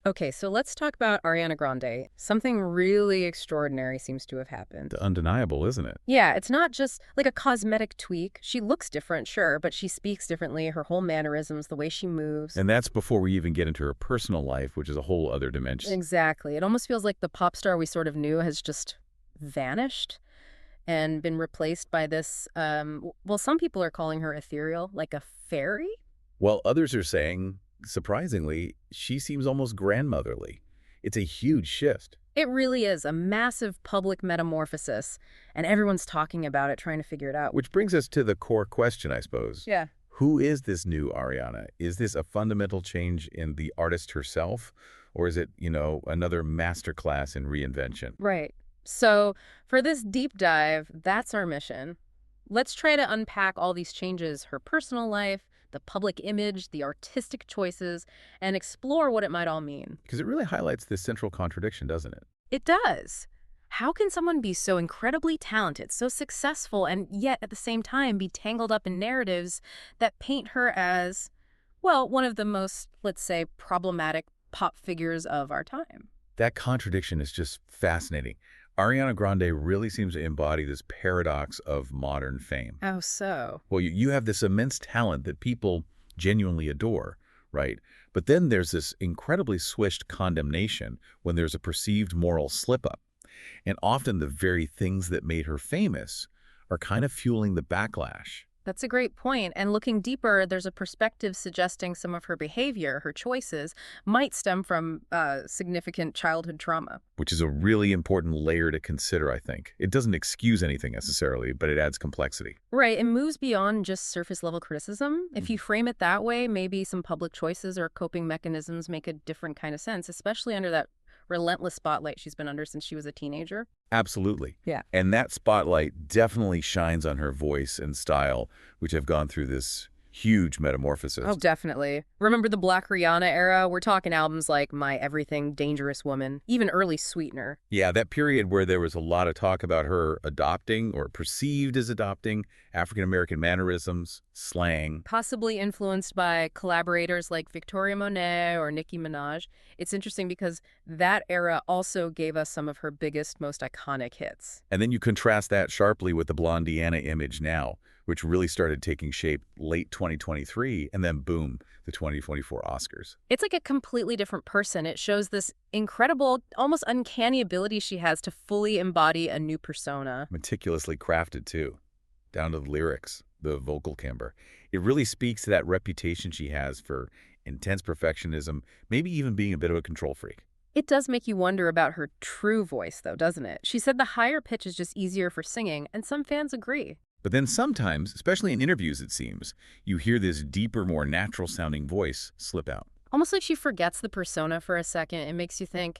Okay, so let's talk about Ariana Grande. Something really extraordinary seems to have happened. Undeniable, isn't it? Yeah, it's not just like a cosmetic tweak. She looks different, sure, but she speaks differently. Her whole mannerisms, the way she moves. And that's before we even get into her personal life, which is a whole other dimension. Exactly. It almost feels like the pop star we sort of knew has just vanished and been replaced by this, well, some people are calling her ethereal, like a fairy? While others are saying, surprisingly, she seems almost grandmotherly. It's a huge shift. It really is a massive public metamorphosis, and everyone's talking about it, trying to figure it out. Which brings us to the core question, I suppose. Yeah. Who is this new Ariana? Is this a fundamental change in the artist herself? Or is it, another masterclass in reinvention? Right. So, for this deep dive, that's our mission. Let's try to unpack all these changes, her personal life, the public image, the artistic choices, and explore what it might all mean. Because it really highlights this central contradiction, doesn't it? It does. How can someone be so incredibly talented, so successful, and yet at the same time be tangled up in narratives that paint her as, well, one of the most, let's say, problematic pop figures of our time? That contradiction is just fascinating. Ariana Grande really seems to embody this paradox of modern fame. Oh, so. Well, you have this immense talent that people genuinely adore, right? But then there's this incredibly swished condemnation when there's a perceived moral slip-up. And often the very things that made her famous are kind of fueling the backlash. That's a great point. And looking deeper, there's a perspective suggesting some of her behavior, her choices, might stem from significant childhood trauma. Which is a really important layer to consider, I think. It doesn't excuse anything necessarily, but it adds complexity. Right. It moves beyond just surface level criticism. If you frame it that way, maybe some public choices or coping mechanisms make a different kind of sense, especially under that relentless spotlight she's been under since she was a teenager. Absolutely. Yeah. And that spotlight definitely shines on her voice and style, which have gone through this huge metamorphosis. Oh, definitely. Remember the Blacriana era? We're talking albums like My Everything, Dangerous Woman, even early Sweetener. Yeah, that period where there was a lot of talk about her adopting or perceived as adopting African-American mannerisms, slang. Possibly influenced by collaborators like Victoria Monet or Nicki Minaj. It's interesting because that era also gave us some of her biggest, most iconic hits. And then you contrast that sharply with the Blondiana image now, which really started taking shape late 2023, and then boom, the 2024 Oscars. It's like a completely different person. It shows this incredible, almost uncanny ability she has to fully embody a new persona. Meticulously crafted, too, down to the lyrics, the vocal timbre. It really speaks to that reputation she has for intense perfectionism, maybe even being a bit of a control freak. It does make you wonder about her true voice, though, doesn't it? She said the higher pitch is just easier for singing, and some fans agree. But then sometimes, especially in interviews it seems, you hear this deeper, more natural-sounding voice slip out. Almost like she forgets the persona for a second. It makes you think,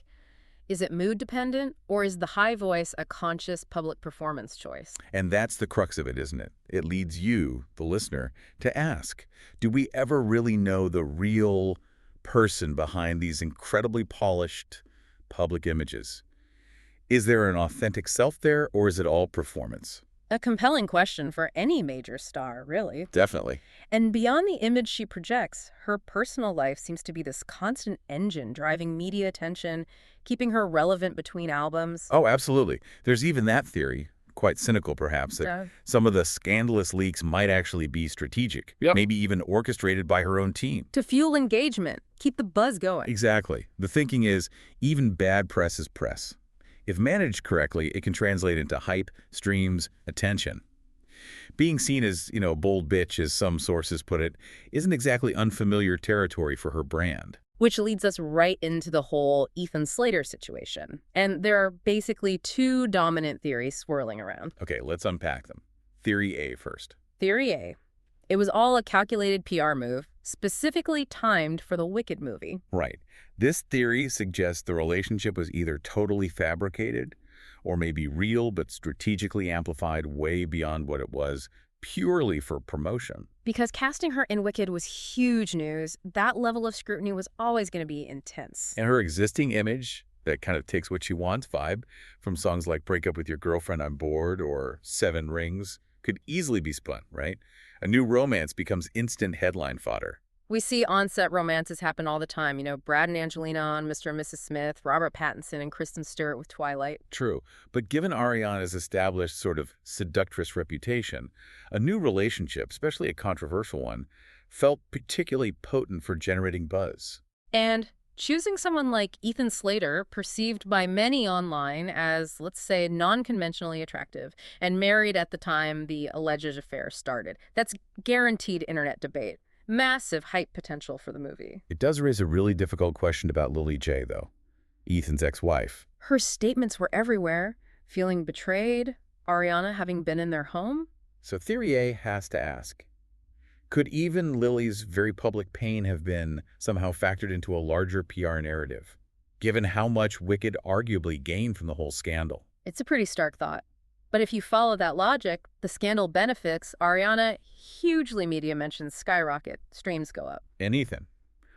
is it mood dependent, or is the high voice a conscious public performance choice? And that's the crux of it, isn't it? It leads you, the listener, to ask, do we ever really know the real person behind these incredibly polished public images? Is there an authentic self there, or is it all performance? A compelling question for any major star, really. Definitely. And beyond the image she projects, her personal life seems to be this constant engine driving media attention, keeping her relevant between albums. Oh, absolutely. There's even that theory, quite cynical perhaps, that Yeah. some of the scandalous leaks might actually be strategic, Yep. maybe even orchestrated by her own team. To fuel engagement, keep the buzz going. Exactly. The thinking is, even bad press is press. If managed correctly, it can translate into hype, streams, attention. Being seen as, a bold bitch, as some sources put it, isn't exactly unfamiliar territory for her brand. Which leads us right into the whole Ethan Slater situation. And there are basically two dominant theories swirling around. Okay, let's unpack them. Theory A first. Theory A. It was all a calculated PR move, specifically timed for the Wicked movie. Right. This theory suggests the relationship was either totally fabricated or maybe real but strategically amplified way beyond what it was purely for promotion. Because casting her in Wicked was huge news, that level of scrutiny was always going to be intense. And her existing image, that kind of takes what she wants vibe, from songs like Break Up With Your Girlfriend, I'm Bored, or Seven Rings, could easily be spun, right? A new romance becomes instant headline fodder. We see on-set romances happen all the time. Brad and Angelina on Mr. and Mrs. Smith, Robert Pattinson and Kristen Stewart with Twilight. True, but given Ariana's established sort of seductress reputation, a new relationship, especially a controversial one, felt particularly potent for generating buzz. And choosing someone like Ethan Slater, perceived by many online as, let's say, non-conventionally attractive, and married at the time the alleged affair started. That's guaranteed internet debate. Massive hype potential for the movie. It does raise a really difficult question about Lily J, though, Ethan's ex-wife. Her statements were everywhere, feeling betrayed, Ariana having been in their home. So Theory A has to ask, could even Lily's very public pain have been somehow factored into a larger PR narrative, given how much Wicked arguably gained from the whole scandal? It's a pretty stark thought. But if you follow that logic, the scandal benefits Ariana, hugely media mentions skyrocket, streams go up. And Ethan?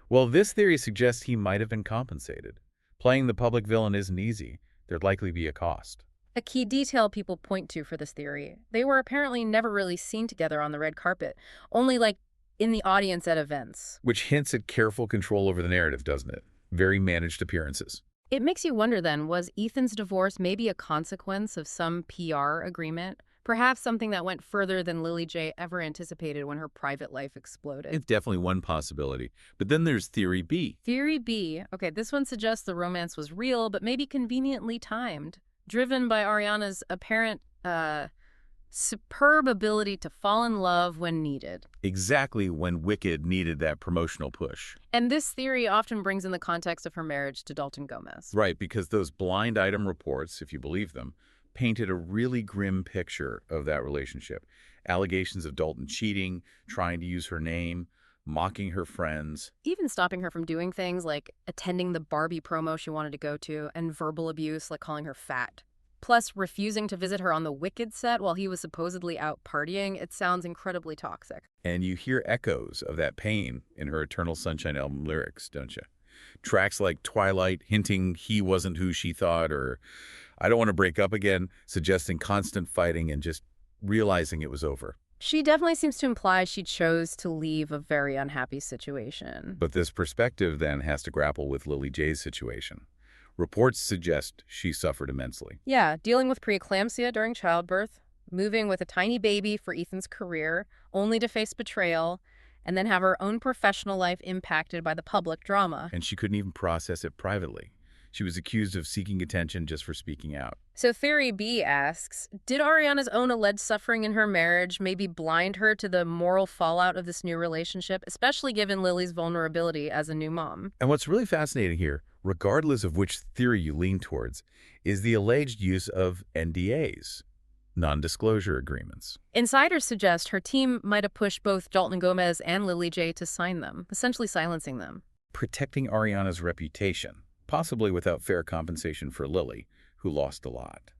Well, this theory suggests he might have been compensated. Playing the public villain isn't easy. There'd likely be a cost. A key detail people point to for this theory, they were apparently never really seen together on the red carpet, only like in the audience at events. Which hints at careful control over the narrative, doesn't it? Very managed appearances. It makes you wonder then, was Ethan's divorce maybe a consequence of some PR agreement? Perhaps something that went further than Lily J ever anticipated when her private life exploded. It's definitely one possibility. But then there's Theory B. Theory B. Okay, this one suggests the romance was real, but maybe conveniently timed. Driven by Ariana's apparent, superb ability to fall in love when needed. Exactly when Wicked needed that promotional push. And this theory often brings in the context of her marriage to Dalton Gomez. Right, because those blind item reports, if you believe them, painted a really grim picture of that relationship. Allegations of Dalton cheating, trying to use her name, mocking her friends. Even stopping her from doing things like attending the Barbie promo she wanted to go to, and verbal abuse like calling her fat. Plus, refusing to visit her on the Wicked set while he was supposedly out partying. It sounds incredibly toxic. And you hear echoes of that pain in her Eternal Sunshine album lyrics, don't you? Tracks like Twilight hinting he wasn't who she thought, or I don't want to break up again, suggesting constant fighting and just realizing it was over. She definitely seems to imply she chose to leave a very unhappy situation. But this perspective then has to grapple with Lily J's situation. Reports suggest she suffered immensely. Yeah, dealing with preeclampsia during childbirth, moving with a tiny baby for Ethan's career, only to face betrayal, and then have her own professional life impacted by the public drama. And she couldn't even process it privately. She was accused of seeking attention just for speaking out. So Theory B asks, did Ariana's own alleged suffering in her marriage maybe blind her to the moral fallout of this new relationship, especially given Lily's vulnerability as a new mom? And what's really fascinating here, regardless of which theory you lean towards, is the alleged use of NDAs, non-disclosure agreements. Insiders suggest her team might have pushed both Dalton Gomez and Lily J to sign them, essentially silencing them. Protecting Ariana's reputation, possibly without fair compensation for Lily, who lost a lot.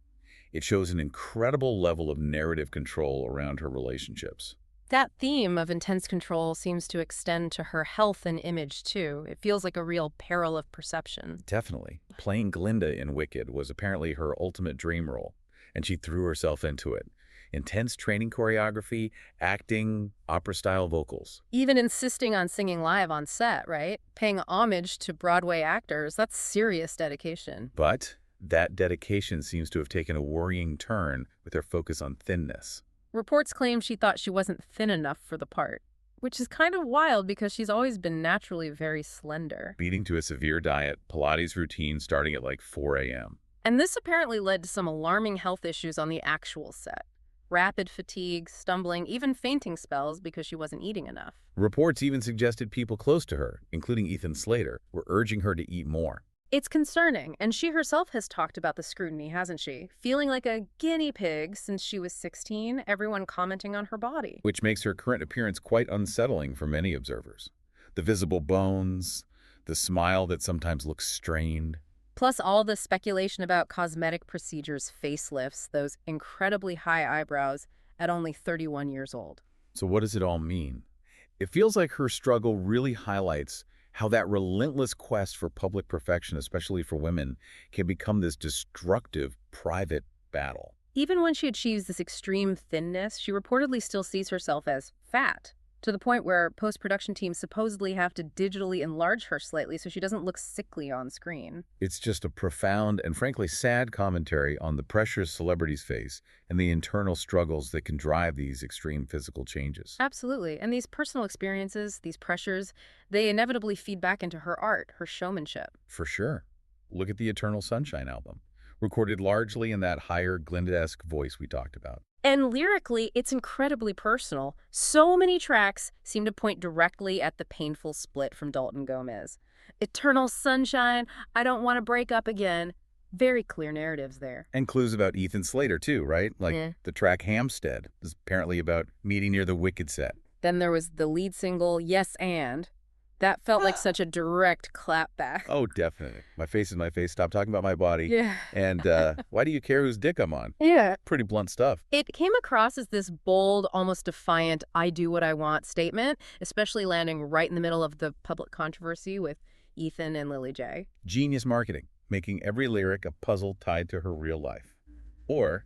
It shows an incredible level of narrative control around her relationships. That theme of intense control seems to extend to her health and image, too. It feels like a real peril of perception. Definitely. Playing Glinda in Wicked was apparently her ultimate dream role, and she threw herself into it. Intense training choreography, acting, opera-style vocals. Even insisting on singing live on set, right? Paying homage to Broadway actors, that's serious dedication. But that dedication seems to have taken a worrying turn with her focus on thinness. Reports claim she thought she wasn't thin enough for the part, which is kind of wild because she's always been naturally very slender. Leading to a severe diet, Pilates routine starting at like 4 a.m. And this apparently led to some alarming health issues on the actual set. Rapid fatigue, stumbling, even fainting spells because she wasn't eating enough. Reports even suggested people close to her, including Ethan Slater, were urging her to eat more. It's concerning, and she herself has talked about the scrutiny, hasn't she? Feeling like a guinea pig since she was 16, everyone commenting on her body. Which makes her current appearance quite unsettling for many observers. The visible bones, the smile that sometimes looks strained. Plus all the speculation about cosmetic procedures, facelifts, those incredibly high eyebrows at only 31 years old. So what does it all mean? It feels like her struggle really highlights how that relentless quest for public perfection, especially for women, can become this destructive private battle. Even when she achieves this extreme thinness, she reportedly still sees herself as fat. to the point where post-production teams supposedly have to digitally enlarge her slightly so she doesn't look sickly on screen. It's just a profound and frankly sad commentary on the pressures celebrities face and the internal struggles that can drive these extreme physical changes. Absolutely. And these personal experiences, these pressures, they inevitably feed back into her art, her showmanship. For sure. Look at the Eternal Sunshine album, recorded largely in that higher Glinda-esque voice we talked about. And lyrically, it's incredibly personal. So many tracks seem to point directly at the painful split from Dalton Gomez. Eternal sunshine, I don't want to break up again. Very clear narratives there. And clues about Ethan Slater, too, right? Like Yeah. the track Hampstead is apparently about meeting near the Wicked set. Then there was the lead single, Yes and. That felt like such a direct clapback. Oh, definitely. My face is my face. Stop talking about my body. Yeah. And why do you care whose dick I'm on? Yeah. Pretty blunt stuff. It came across as this bold, almost defiant, I do what I want statement, especially landing right in the middle of the public controversy with Ethan and Lily J. Genius marketing, making every lyric a puzzle tied to her real life. Or,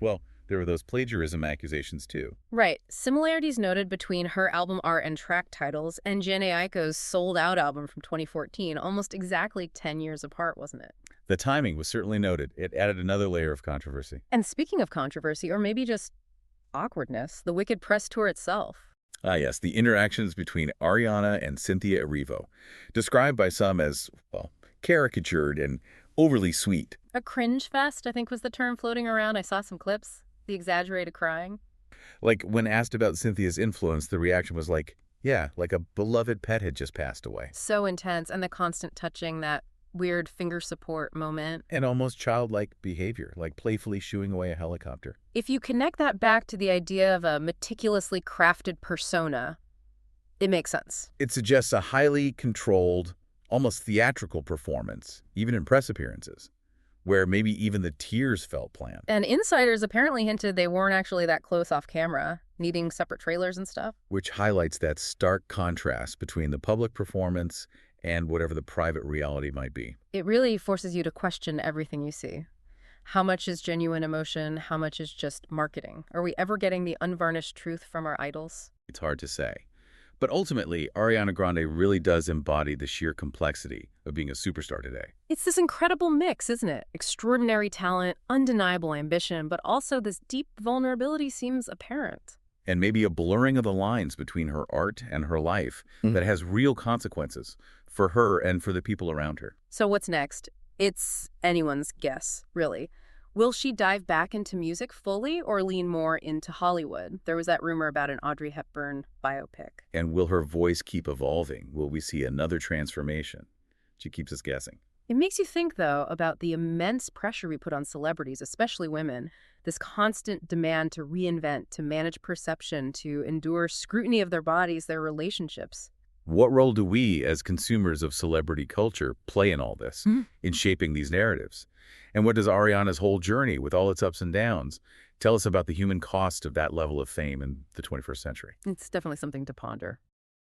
well, there were those plagiarism accusations, too. Right. Similarities noted between her album art and track titles and Jhené Aiko's Sold Out album from 2014, almost exactly 10 years apart, wasn't it? The timing was certainly noted. It added another layer of controversy. And speaking of controversy, or maybe just awkwardness, the Wicked press tour itself. Ah, yes, the interactions between Ariana and Cynthia Erivo, described by some as, well, caricatured and overly sweet. A cringe fest, I think was the term floating around. I saw some clips. The exaggerated crying. Like, when asked about Cynthia's influence, the reaction was like, yeah, like a beloved pet had just passed away. So intense, and the constant touching, that weird finger support moment. And almost childlike behavior, like playfully shooing away a helicopter. If you connect that back to the idea of a meticulously crafted persona, it makes sense. It suggests a highly controlled, almost theatrical performance, even in press appearances, where maybe even the tears felt planned. And insiders apparently hinted they weren't actually that close off camera, needing separate trailers and stuff. Which highlights that stark contrast between the public performance and whatever the private reality might be. It really forces you to question everything you see. How much is genuine emotion? How much is just marketing? Are we ever getting the unvarnished truth from our idols? It's hard to say. But ultimately, Ariana Grande really does embody the sheer complexity of being a superstar today. It's this incredible mix, isn't it? Extraordinary talent, undeniable ambition, but also this deep vulnerability seems apparent. And maybe a blurring of the lines between her art and her life that has real consequences for her and for the people around her. So what's next? It's anyone's guess, really. Will she dive back into music fully or lean more into Hollywood? There was that rumor about an Audrey Hepburn biopic. And will her voice keep evolving? Will we see another transformation? She keeps us guessing. It makes you think, though, about the immense pressure we put on celebrities, especially women. This constant demand to reinvent, to manage perception, to endure scrutiny of their bodies, their relationships. What role do we, as consumers of celebrity culture, play in all this, in shaping these narratives? And what does Ariana's whole journey, with all its ups and downs, tell us about the human cost of that level of fame in the 21st century? It's definitely something to ponder.